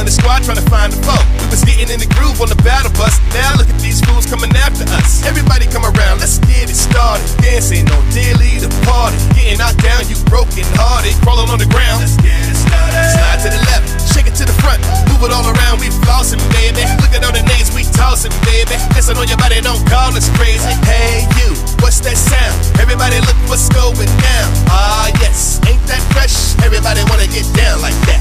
in the squad trying to find a foe. We was getting in the groove on the battle bus. Now look at these fools coming after us. Everybody come around, let's get it started. Dancing on daily the party. Getting knocked down, you broken hearted. Crawling on the ground, let's get it started. Slide to the left, shake it to the front. Move it all around, we flossing, baby. Look at all the names we tossing, baby. Dancing on your body, don't call us crazy. Hey you, what's that sound? Everybody look what's going down. Ah yes, ain't that fresh? Everybody wanna get down like that.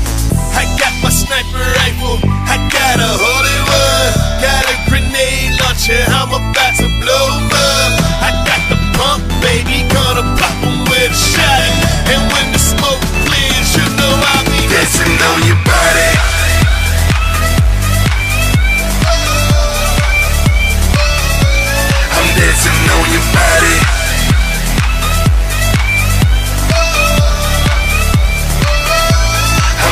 I got my sniper rifle, I got a holy one. Got a grenade launcher, I'm about to blow 'em up. I got the pump, baby, gonna pop 'em with a shot. And when the smoke clears, you know I'll be dancing on your body. I'm dancing on your body.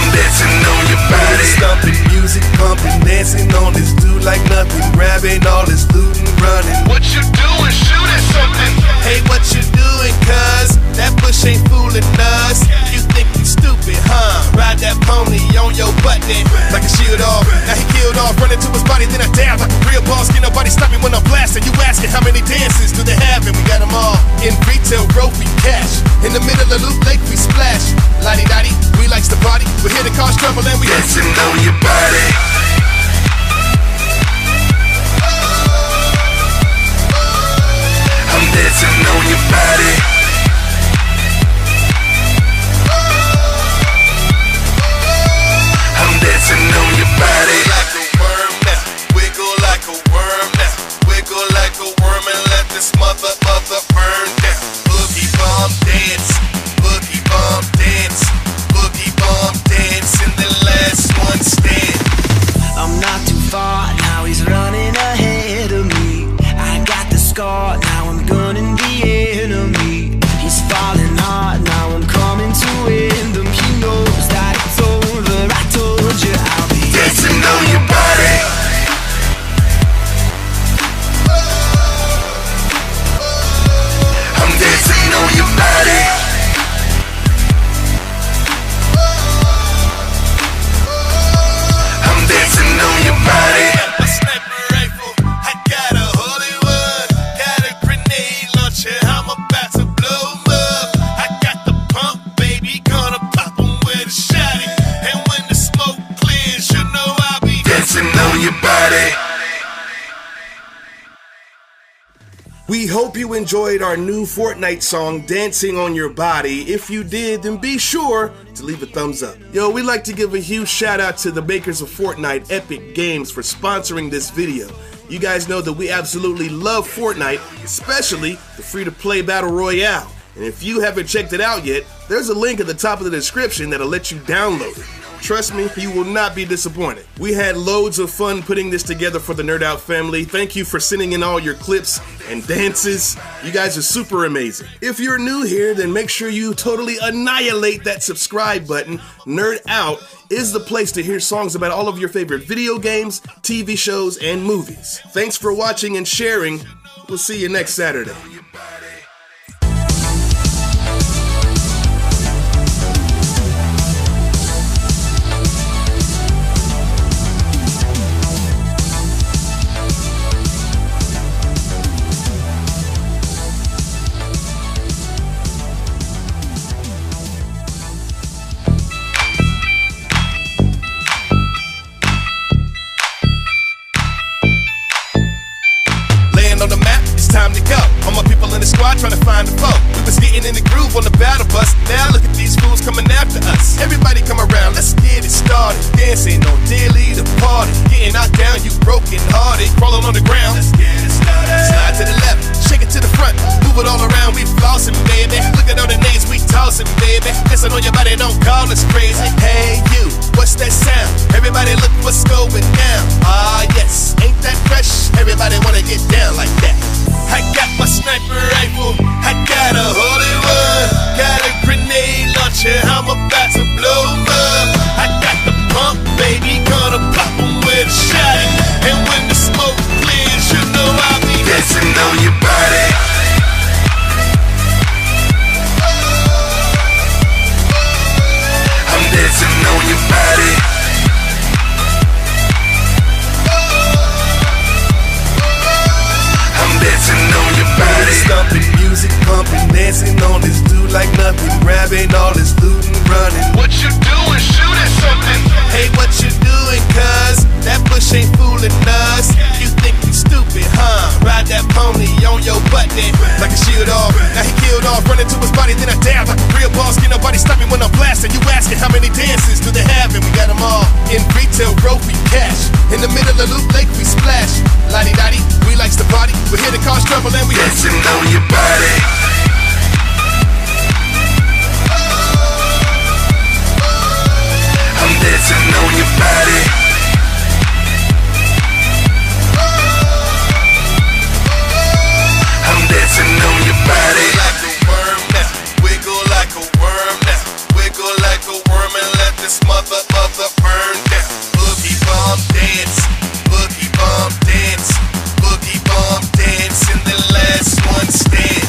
Dancing on your body. Stumping, music pumping, dancing on this dude like nothing. Grabbing all this loot and running. What you doing? Shooting something. Hey, what you doing, cuz? That bush ain't fooling us. You think you stupid, huh? Ride that pony on your butt then, like a shield off. Now he killed off, running to his body, then I dabbed like a real boss. Can't nobody stop me when I'm blasting. You asking how many dances do they have? And we got them all in retail, trophy cash. In the middle of Loop Lake, we splash. Lottie-dottie, we likes to party. We're here to cause trouble and we dancing on your body. I'm dancing on your body. I'm dancing on your body. Like a worm now, wiggle like a worm now. Wiggle like a worm and let this mother burn down. Boogie bomb dance, boogie bomb dance. Boogie bomb dance in the last one stand. I'm not too far, now he's running ahead of me. I got the scar, now I'm gunning the enemy. He's falling hard, now I'm coming to end him. He knows that it's over, I told you I'll be dancing on your body. I'm dancing on your body. Dancing on your body. A sniper rifle, I got a holy one. Got a grenade launcher, I'm about to blow 'em up. I got the pump, baby, gonna pop 'em with a shot. And when the smoke clears, you know I'll be dancing on your body. We hope you enjoyed our new Fortnite song, Dancing on Your Body. If you did, then be sure to leave a thumbs up. Yo, we'd like to give a huge shout out to the makers of Fortnite, Epic Games, for sponsoring this video. You guys know that we absolutely love Fortnite, especially the free-to-play Battle Royale. And if you haven't checked it out yet, there's a link at the top of the description that'll let you download it. Trust me, you will not be disappointed. We had loads of fun putting this together for the Nerd Out family. Thank you for sending in all your clips and dances. You guys are super amazing. If you're new here, then make sure you totally annihilate that subscribe button. Nerd Out is the place to hear songs about all of your favorite video games, TV shows, and movies. Thanks for watching and sharing. We'll see you next Saturday. On the map, it's time to go. All my people in the squad trying to find a foe. We was getting in the groove on the battle bus. Now look at these fools coming after us. Everybody come around, let's get it started. Dancing on daily the party. Getting knocked down, you broken hearted. Crawling on the ground, let's get it started. Slide to the left, shake it to the front. Move it all around, we flossing, baby. Look at all the names we tossing, baby. Dancing on your body, don't call us crazy. Hey you, what's that sound? Everybody look what's going down. Ah yes, ain't that fresh? Everybody wanna get down like that. I got my sniper rifle, I got a holy one. Got a grenade launcher, I'm about to blow 'em up. I got the pump, baby, gonna pop 'em with a shot. And when the smoke clears, you know I'll be dancing on your body. I'm dancing grabbing all this loot and running. What you doing? Shoot at something. Hey, what you doing, cuz? That bush ain't fooling us. You think you stupid, huh? Ride that pony on your butt then, like a shield off. Now he killed off, running to his body, then I dabbed like a real boss. Can't nobody stop me when I'm blasting. You asking how many dances do they have, and we got them all. In retail, trophy cash. In the middle of Loop Lake, we splash. Lottie-dottie, we likes to party. We're here to cause trouble and we dancing on your body. I'm dancing on your body. I'm dancing on your body. Like a worm now, wiggle like a worm now, wiggle like a worm and let this mother burn down. Boogie bomb dance, boogie bomb dance, boogie bomb dance, and the last one stand.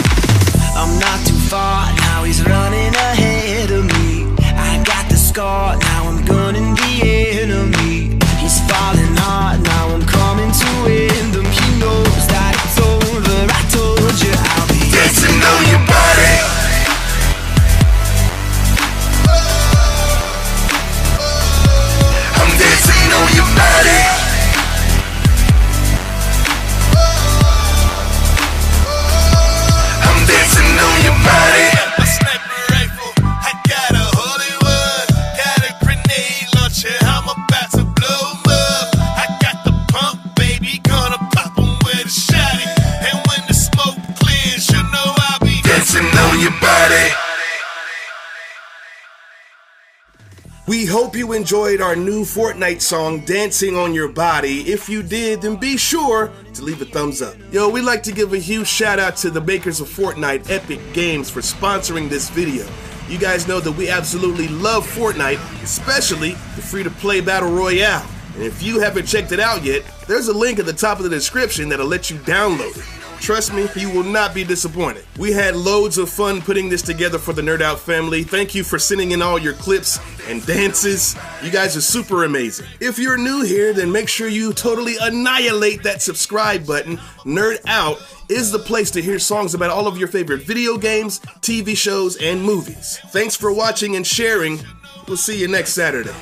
I'm not too far, now he's running ahead of me. I got the scar, now I'm gunning the enemy. He's falling hard, now I'm coming to end him. He knows that it's over, I told you I'll be dancing on your body. I'm dancing on your body. I'm dancing on your body. A sniper rifle, I got a holy one, got a grenade launcher, I'm about to blow 'em up. I got the pump, baby, gonna pop 'em with a shotty. And when the smoke clears, you know I'll be Dancing on your body. We hope you enjoyed our new Fortnite song, Dancing on Your Body. If you did, then be sure to leave a thumbs up. Yo, we'd like to give a huge shout out to the makers of Fortnite, Epic Games, for sponsoring this video. You guys know that we absolutely love Fortnite, especially the free-to-play Battle Royale. And if you haven't checked it out yet, there's a link at the top of the description that'll let you download it. Trust me, you will not be disappointed. We had loads of fun putting this together for the Nerd Out family. Thank you for sending in all your clips and dances. You guys are super amazing. If you're new here, then make sure you totally annihilate that subscribe button. Nerd Out is the place to hear songs about all of your favorite video games, TV shows, and movies. Thanks for watching and sharing. We'll see you next Saturday.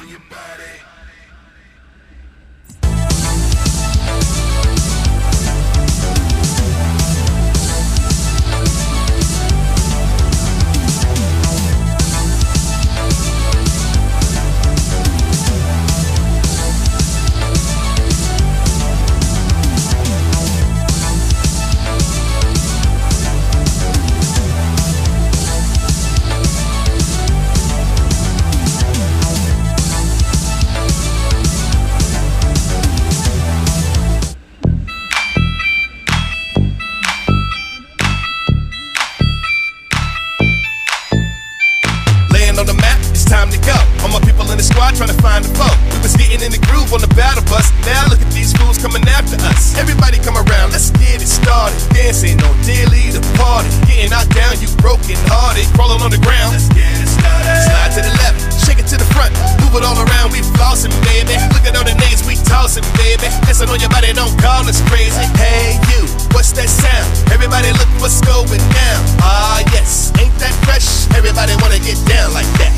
Time to go. All my people in the squad trying to find a foe. We was getting in the groove on the battle bus. Now look at these fools coming after us. Everybody come around, let's get it started. Dancing on daily the party. Getting knocked down, you broken hearted. Crawling on the ground, let's get it started. Slide to the left, shake it to the front. Move it all around, we flossing, baby. Look at all the names we tossing, baby. Dancing on your body, don't call us crazy. Hey you, what's that sound? Everybody look what's going down. Ah yes, ain't that fresh? Everybody wanna get down like that.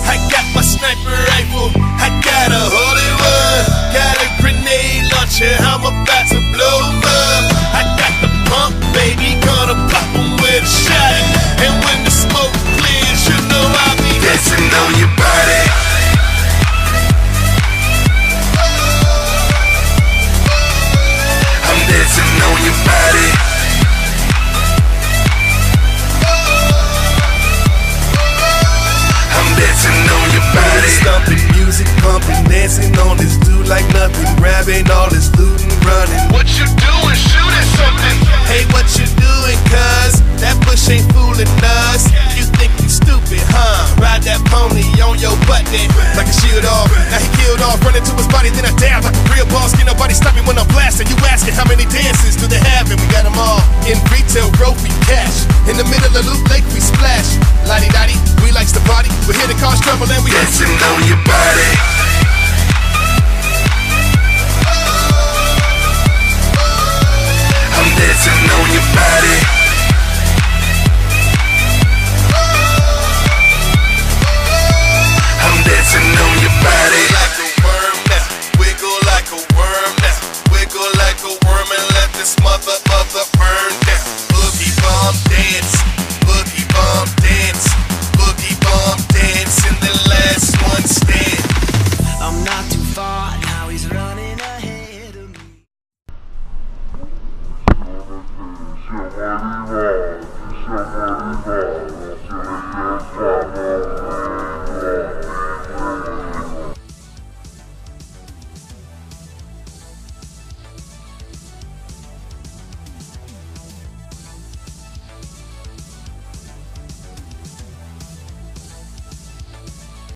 I got my sniper rifle, I got a holy one, got a grenade launcher, I'm about to blow 'em up. I got the pump, baby, gonna pop 'em with a shot. And when the smoke clears, you know I'll be dancing on your body. I'm dancing on your body. Dancing on your body. Stumping, music pumping, dancing on this dude like nothing. Grabbing all this loot and running. What you doing? Shoot at something. Hey, what you doing, cuz? That bush ain't fooling us. You think you stupid, huh? Ride that pony on your butt then, like a shield off. Now he killed off, running to his body, then I dabbed like a real boss. Can't nobody stop me when I'm blasting. You asking how many dances do they have, and we got them all. In retail, trophy cash. In the middle of Loop Lake, we splash. Lottie-dottie, we likes to party. We're here to cause trouble and we dancing on your body.